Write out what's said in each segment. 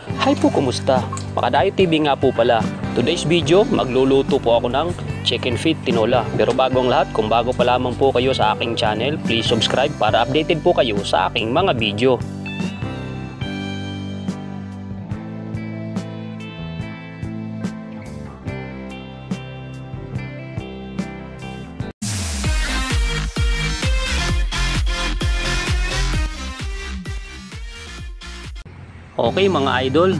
Hi po, kumusta? Makadayo TV nga po pala. Today's video, magluluto po ako ng chicken feet tinola. Pero bago ang lahat, kung bago pa lamang po kayo sa aking channel, please subscribe para updated po kayo sa aking mga video. Okay mga idol,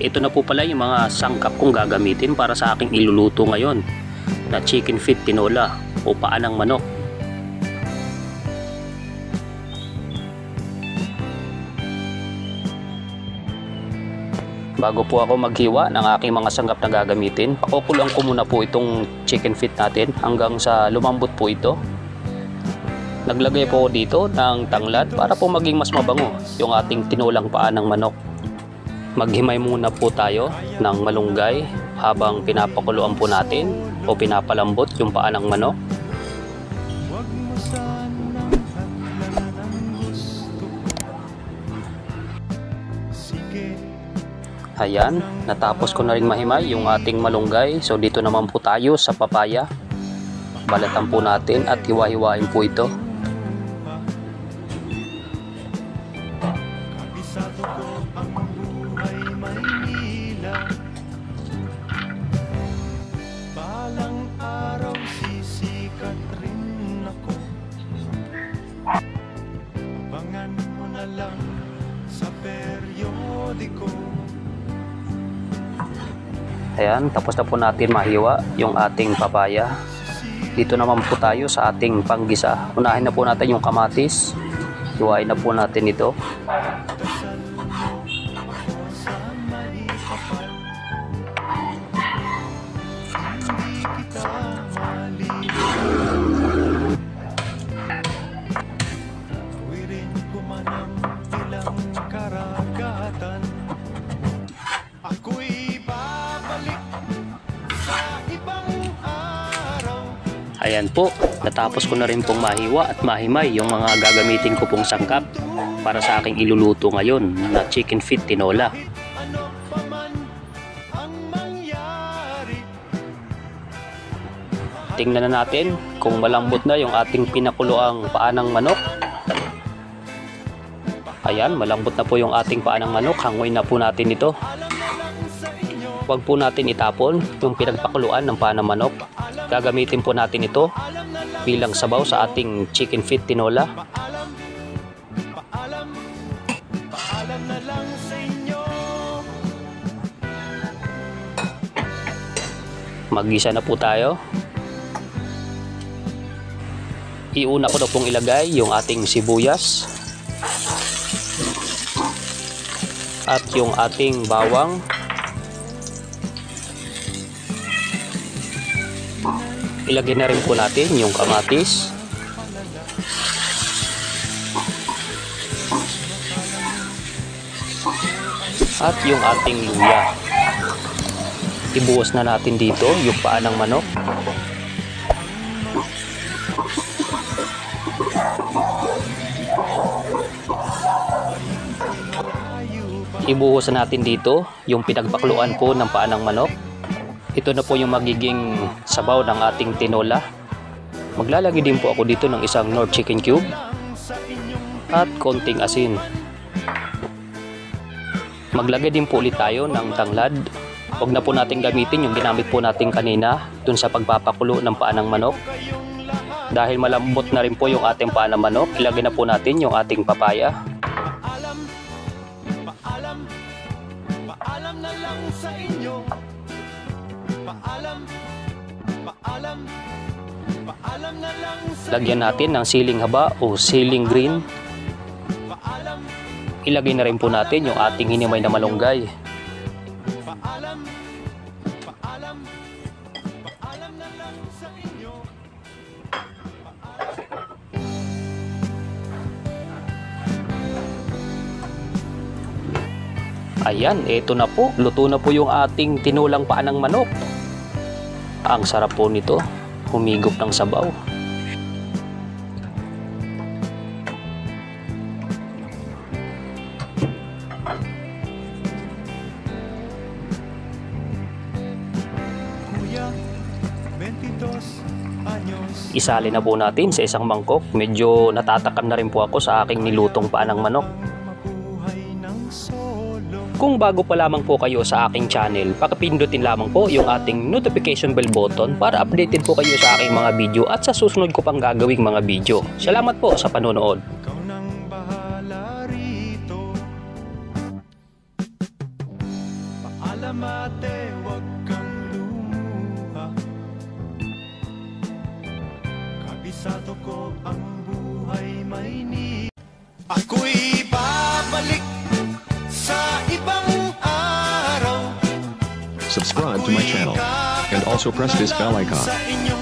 ito na po pala yung mga sangkap kong gagamitin para sa aking iluluto ngayon na chicken feet tinola o paa ng manok. Bago po ako maghiwa ng aking mga sangkap na gagamitin, pakukuloan ko muna po itong chicken feet natin hanggang sa lumambot po ito. Naglagay po ako dito ng tanglad para po maging mas mabango yung ating tinolang paa ng manok. Maghimay muna po tayo ng malunggay habang pinapakuluan po natin o pinapalambot yung paa ng manok. Ayan, natapos ko na rin mahimay yung ating malunggay. So dito naman po tayo sa papaya. Balatan po natin at hiwa-hiwain po ito. Ayan, tapos na po natin mahiwa yung ating papaya. Dito naman po tayo sa ating panggisa. Unahin na po natin yung kamatis. Hiwain na po natin ito. Ayan po, natapos ko na rin pong mahiwa at mahimay yung mga gagamitin ko pong sangkap para sa aking iluluto ngayon na chicken feet tinola. Tingnan na natin kung malambot na yung ating pinakuluang paa ng manok. Ayan, malambot na po yung ating paa ng manok. Hangoy na po natin ito. Huwag po natin itapon yung pinagpakuluan ng paa ng manok. Gagamitin po natin ito bilang sabaw sa ating chicken feet tinola. Maggisa na po tayo. Iuna ko na pong ilagay yung ating sibuyas at yung ating bawang. Ilagay na rin po natin yung kamatis. At yung ating luya. Ibuhos na natin dito yung paa ng manok. Ibuhos na natin dito yung pinagpakuluan po ng paa ng manok. Ito na po yung magiging sabaw ng ating tinola. Maglalagay din po ako dito ng isang Knorr chicken cube at konting asin. Maglagay din po ulit tayo ng tanglad. Huwag na po natin gamitin yung ginamit po natin kanina dun sa pagpapakulo ng paa ng manok. Dahil malambot na rin po yung ating paa ng manok, ilagay na po natin yung ating papaya. Paalam na lang sa inyo. Lagyan natin ng siling haba o siling green. Ilagay na rin po natin yung ating hinimay na malunggay. Ayan, eto na po. Luto na po yung ating tinulang paa ng manok. Ang sarap po nito. Humigop ng sabaw. Isali na po natin sa isang mangkok. Medyo natatakam na rin po ako sa aking nilutong paa ng manok. Kung bago pa lamang po kayo sa aking channel, pakipindutin lamang po yung ating notification bell button para updated po kayo sa aking mga video at sa susunod ko pang gagawing mga video. Salamat po sa panonood. Ikaw nang bahala rito. Paalam ate, wag kang lumuha. Kabisado ko ang buhay may ni. Ako'y babalik sa ibang araw. Subscribe to my channel and also press this bell icon. Sa inyong